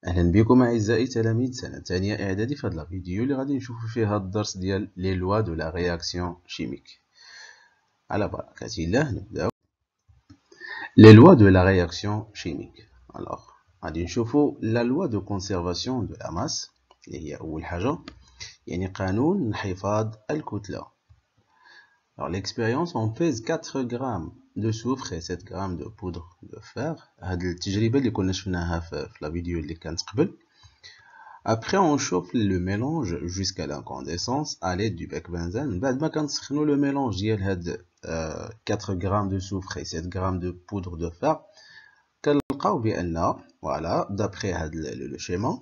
اهلا بكم اعزائي تلاميذ سنه ثانيه اعدادي في هذا الفيديو اللي غادي نشوفوا فيه هذا الدرس ديال لي لوا دو لا رياكسيون شيميك. على بركه الله نبداو. لي لوا دو لا رياكسيون شيميك. الوغ غادي نشوفوا لا لوا دو كونسيرفاسيون دو لا ماس اللي هي اول حاجه، يعني قانون انحفاظ الكتله. Alors l'expérience on pèse 4 grammes de soufre et 7 grammes de poudre de fer. هاد التجربه اللي كنا شفناها في لا فيديو اللي كانت قبل. Après, on chauffe le mélange jusqu'à l'incandescence à l'aide du bec benzène. بعد ما كنسخنوا le mélange ديال هاد 4 grammes de soufre et 7 grammes de poudre de fer, كنلقاو بأن voilà, d'après le schéma,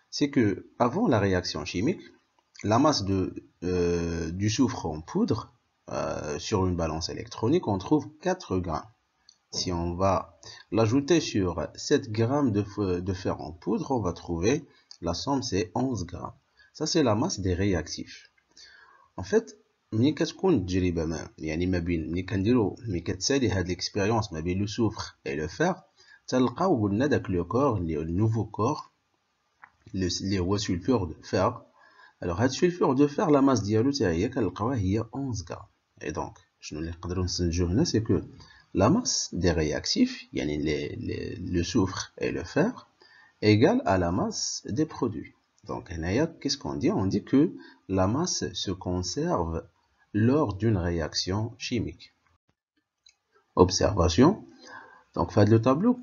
c'est que avant la réaction chimique, la masse du soufre en poudre sur une balance électronique, on trouve 4 grammes. Si on va l'ajouter sur 7 grammes de fer en poudre, on va trouver la somme, c'est 11 grammes. Ça, c'est la masse des réactifs. En fait, ملي كتكون التجربة يعني ملي كتسالي هاد l'expérience ما بين le soufre et le fer, تلقاو قلنا داك لو كور اللي هو النوفو كور اللي هو سلفور دو فير. alors هاد سلفور دو فير لا ماس ديالو حتى هي كنلقاوها هي 11 غرام. et donc شنو اللي نقدروا نستنتجو هنا سي كو la masse des réactifs, le soufre et le fer, égale à la masse des produits. Donc, qu'est-ce qu'on dit? On dit que la masse se conserve lors d'une réaction chimique. Observation. Donc, fait le tableau,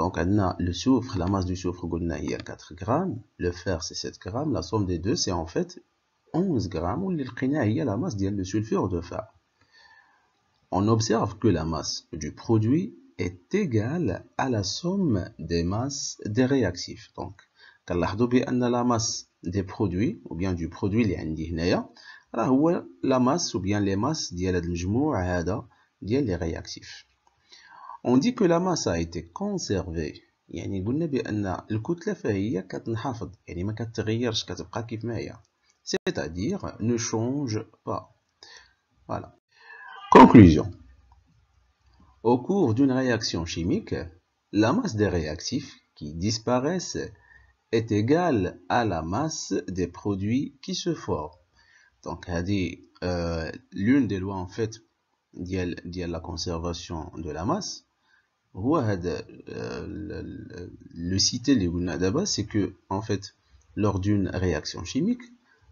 donc, on a le soufre, la masse du soufre, il y a 4 grammes, le fer, c'est 7 grammes, la somme des deux, c'est en fait 11 grammes, où il y a la masse du sulfure de fer. On observe que la masse du produit est égale à la somme des masses des réactifs. Donc, كنلاحظوا بأن la masse des produits ou bien du produit اللي عندي هنايا راه هو la masse ou bien les masses ديال هذا المجموع هذا ديال les réactifs. On dit que la masse a été conservée، يعني قلنا بأن الكتلة فهي كتنحفظ، يعني ما كتغيرش، كتبقى كيف ما هي، c'est-à-dire ne change pas. Voilà. Conclusion. Au cours d'une réaction chimique, la masse des réactifs qui disparaissent est égale à la masse des produits qui se forment. Donc, l'une des lois en fait de la conservation de la masse, le cité d'abord, c'est que en fait, lors d'une réaction chimique,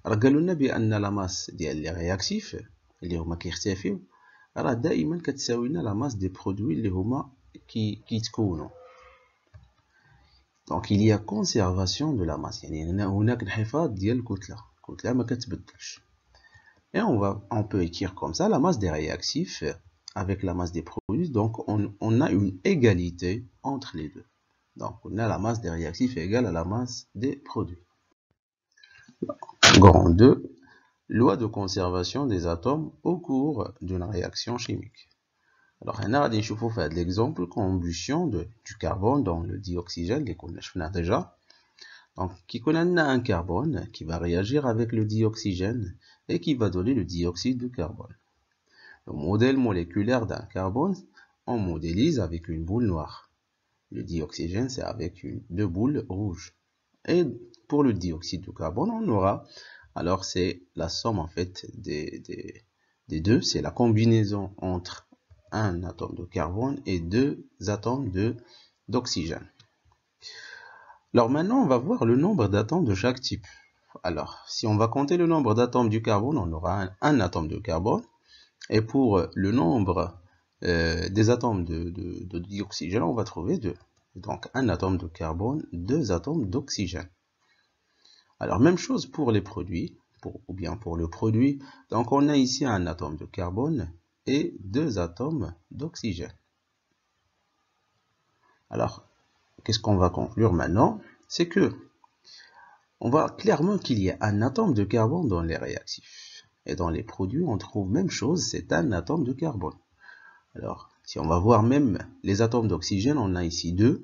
قالولنا بأن la masse ديال les réactifs اللي هما كيختفيو راه دائما كتساوي لنا لا ماس دي برودوي اللي هما كيتكونوا. دونك il y a conservation de la masse، يعني هناك انحفاظ ديال الكتله ما كتبدلش. et on peut écrire comme ça la masse des réactifs avec la masse des produits. Donc on a une égalité entre les deux. Donc on a la masse des réactifs égale à la masse des produits. Grand 2, loi de conservation des atomes au cours d'une réaction chimique. Alors, on a l'exemple combustion du carbone dans le dioxygène qu'on a déjà. Donc, on a un carbone qui va réagir avec le dioxygène et qui va donner le dioxyde de carbone. Le modèle moléculaire d'un carbone, on modélise avec une boule noire. Le dioxygène, c'est avec deux boules rouges. Et pour le dioxyde de carbone, on aura, alors c'est la somme en fait des deux, c'est la combinaison entre un atome de carbone et deux atomes d'oxygène. Alors maintenant, on va voir le nombre d'atomes de chaque type. Alors, si on va compter le nombre d'atomes du carbone, on aura un atome de carbone. Et pour le nombre des atomes de dioxygène, on va trouver deux. Donc, un atome de carbone, deux atomes d'oxygène. Alors, même chose pour les produits, ou bien pour le produit. Donc, on a ici un atome de carbone et deux atomes d'oxygène. Alors, qu'est-ce qu'on va conclure maintenant? C'est que on voit clairement qu'il y a un atome de carbone dans les réactifs. Et dans les produits, on trouve même chose, c'est un atome de carbone. Alors, si on va voir même les atomes d'oxygène, on a ici deux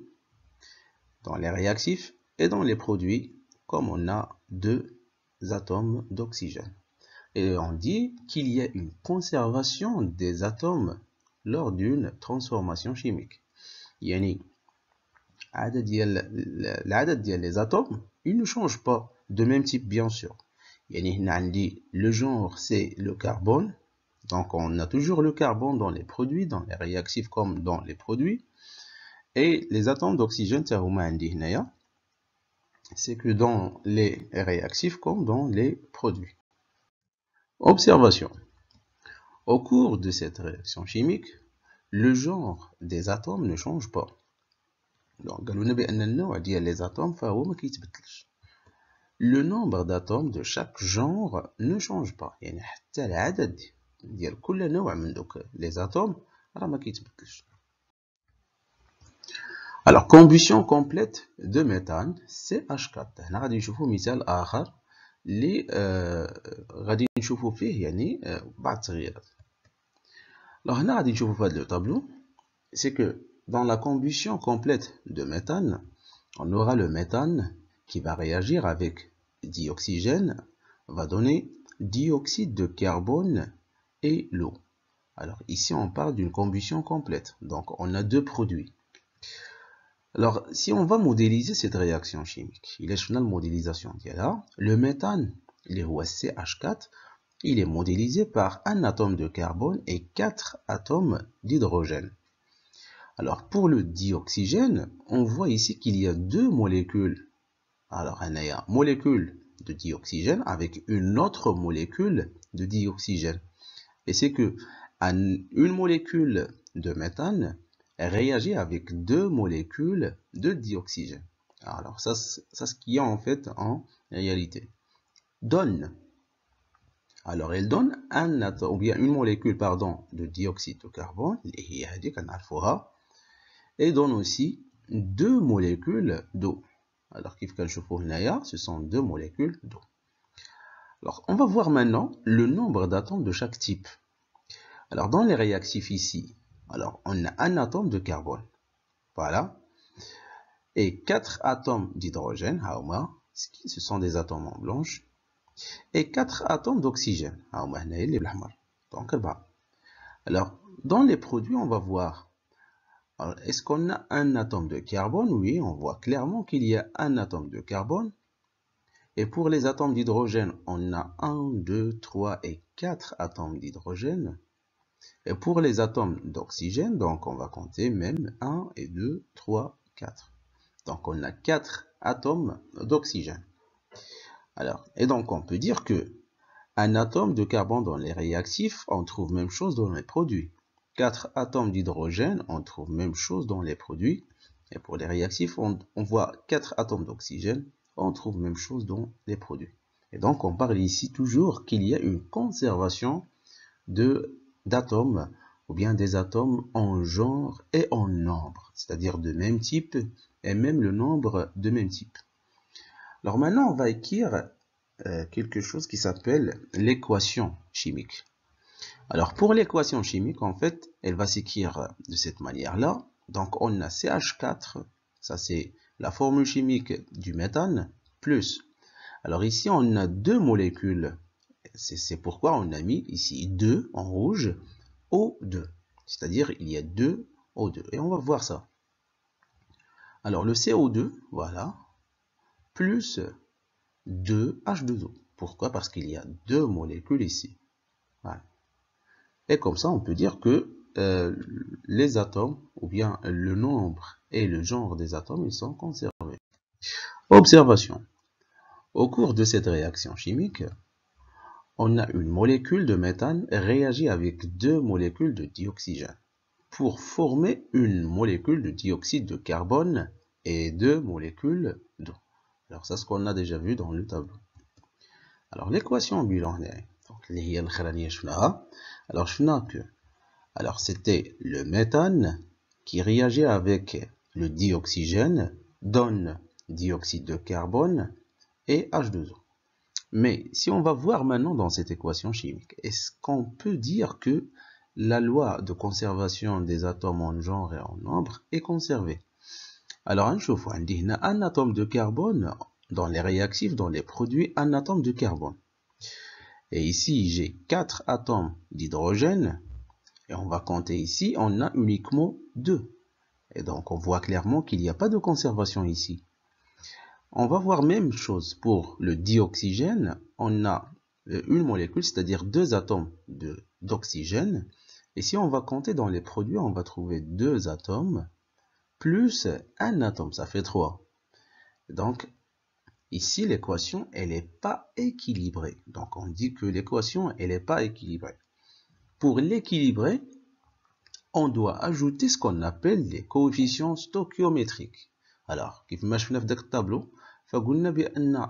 dans les réactifs et dans les produits, comme on a deux atomes d'oxygène. Et on dit qu'il y a une conservation des atomes lors d'une transformation chimique. Yani, العدد ديال les atomes, il ne change pas de même type bien sûr. Le genre c'est le carbone, donc on a toujours le carbone dans les produits, dans les réactifs comme dans les produits, et les atomes d'oxygène c'est que dans les réactifs comme dans les produits. Observation. Au cours de cette réaction chimique, le genre des atomes ne change pas. Donc, les atomes, le nombre d'atomes de chaque genre ne change pas. Les atomes, alors, combustion complète de méthane, CH4. هنا غادي نشوفوا مثال آخر اللي غادي نشوفوا فيه يعني بعض التغييرات. Alors, هنا غادي نشوفوا في هذا الطابلو, c'est que dans la combustion complète de méthane, on aura le méthane qui va réagir avec dioxygène, va donner dioxyde de carbone et l'eau. Alors ici on parle d'une combustion complète, donc on a deux produits. Alors si on va modéliser cette réaction chimique, il est la modélisation là, le méthane, il est CH4, il est modélisé par un atome de carbone et 4 atomes d'hydrogène. Alors pour le dioxygène, on voit ici qu'il y a deux molécules. Alors il y a une molécule de dioxygène avec une autre molécule de dioxygène. Et c'est que une molécule de méthane réagit avec deux molécules de dioxygène. Alors ça ce qu'il y a en fait en réalité. Donne. Alors elle donne un atome, ou bien une molécule pardon, de dioxyde de carbone, et donne aussi deux molécules d'eau. Alors, ce sont deux molécules d'eau. Alors, on va voir maintenant le nombre d'atomes de chaque type. Alors, dans les réactifs ici, alors, on a un atome de carbone. Voilà. Et 4 atomes d'hydrogène, ce sont des atomes en blanche. Et 4 atomes d'oxygène. Donc, alors, dans les produits, on va voir. Est-ce qu'on a un atome de carbone? Oui, on voit clairement qu'il y a un atome de carbone. Et pour les atomes d'hydrogène, on a 1, 2, 3 et 4 atomes d'hydrogène. Et pour les atomes d'oxygène, donc on va compter même 1 et 2, 3, 4. Donc on a 4 atomes d'oxygène. Alors, et donc on peut dire que un atome de carbone dans les réactifs, on trouve même chose dans les produits. 4 atomes d'hydrogène, on trouve même chose dans les produits. Et pour les réactifs, on voit 4 atomes d'oxygène, on trouve même chose dans les produits. Et donc, on parle ici toujours qu'il y a une conservation d'atomes, ou bien des atomes en genre et en nombre, c'est-à-dire de même type, et même le nombre de même type. Alors maintenant, on va écrire quelque chose qui s'appelle l'équation chimique. Alors, pour l'équation chimique, en fait, elle va s'écrire de cette manière-là. Donc, on a CH4, ça c'est la formule chimique du méthane, plus. Alors ici, on a deux molécules. C'est pourquoi on a mis ici 2 en rouge, O2. C'est-à-dire, il y a 2 O2. Et on va voir ça. Alors, le CO2, voilà, plus 2 H2O. Pourquoi? Parce qu'il y a deux molécules ici. Voilà. Et comme ça, on peut dire que les atomes, ou bien le nombre et le genre des atomes, ils sont conservés. Observation. Au cours de cette réaction chimique, on a une molécule de méthane réagit avec deux molécules de dioxygène pour former une molécule de dioxyde de carbone et deux molécules d'eau. Alors ça, c'est ce qu'on a déjà vu dans le tableau. Alors l'équation bilan, alors je n'ai que, alors c'était le méthane qui réagit avec le dioxygène, donne dioxyde de carbone et H2O. Mais si on va voir maintenant dans cette équation chimique, est-ce qu'on peut dire que la loi de conservation des atomes en genre et en nombre est conservée? Alors on dit un atome de carbone dans les réactifs, dans les produits, un atome de carbone. Et ici, j'ai 4 atomes d'hydrogène. Et on va compter ici, on a uniquement 2. Et donc, on voit clairement qu'il n'y a pas de conservation ici. On va voir même chose pour le dioxygène. On a une molécule, c'est-à-dire 2 atomes d'oxygène. Et si on va compter dans les produits, on va trouver 2 atomes plus un atome, ça fait 3. Donc, ici, l'équation, elle n'est pas équilibrée. Donc, on dit que l'équation, elle n'est pas équilibrée. Pour l'équilibrer, on doit ajouter ce qu'on appelle les coefficients stoichiométriques. Alors, كيف ما شفنا في داك الطابلو فقلنا بأن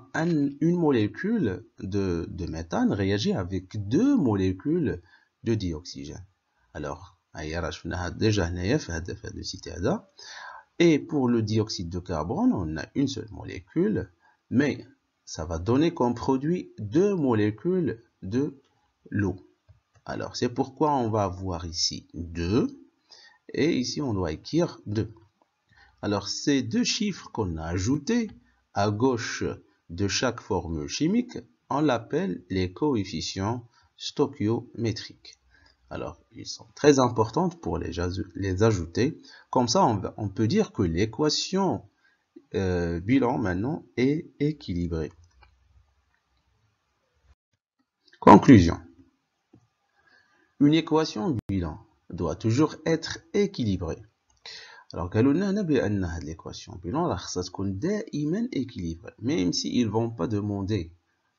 une molécule de méthane réagit avec 2 molécules de dioxygène. Alors, هيا راه شفناها déjà هنايا في هذا السيت هذا. Et pour le dioxyde de carbone, on a une seule molécule, mais ça va donner comme produit 2 molécules de l'eau. Alors, c'est pourquoi on va avoir ici 2, et ici on doit écrire 2. Alors, ces 2 chiffres qu'on a ajoutés à gauche de chaque formule chimique, on l'appelle les coefficients stoichiométriques. Alors, ils sont très importants pour les ajouter. Comme ça, on peut dire que l'équation bilan maintenant est équilibrée. Conclusion. Une équation bilan doit toujours être équilibrée. Alors, قالوا لنا هنا بأن هذه l'équation bilan راه خصها تكون دائما équilibrée. Même si ils vont pas demander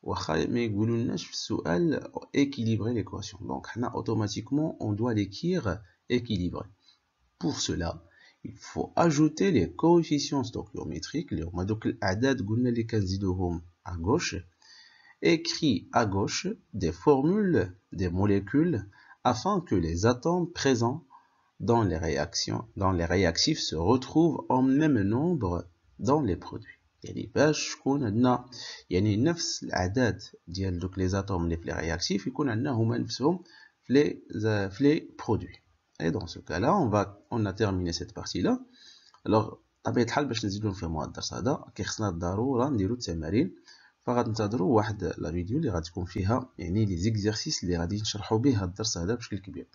واخا ما يقولولناش في السؤال équilibrer l'équation. Donc, automatiquement, on doit l'écrire équilibré. Pour cela, il faut ajouter les coefficients stoichiométriques اللي هما دوك الأعداد قلنا اللي كنزيدوهم à gauche. Écrit à gauche des formules des molécules afin que les atomes présents dans les réactifs se retrouvent en même nombre dans les produits. يعني باش تكون عندنا يعني نفس الأعداد ديال دوك لي atomes اللي في les réactifs يكون عندنا هما نفسهم في les produits. Et dans ce cas-là, on a terminé cette partie-là. Alors, طبيعة الحال باش نزيدو نفهمو هاد الدرس هذا كيخصنا ضرورة نديرو التمارين. فغتنتظروا واحد لا فيديو اللي غتكون فيها يعني لي زيكزيرسيس اللي غادي نشرحوا به هاد الدرس هذا بشكل كبير.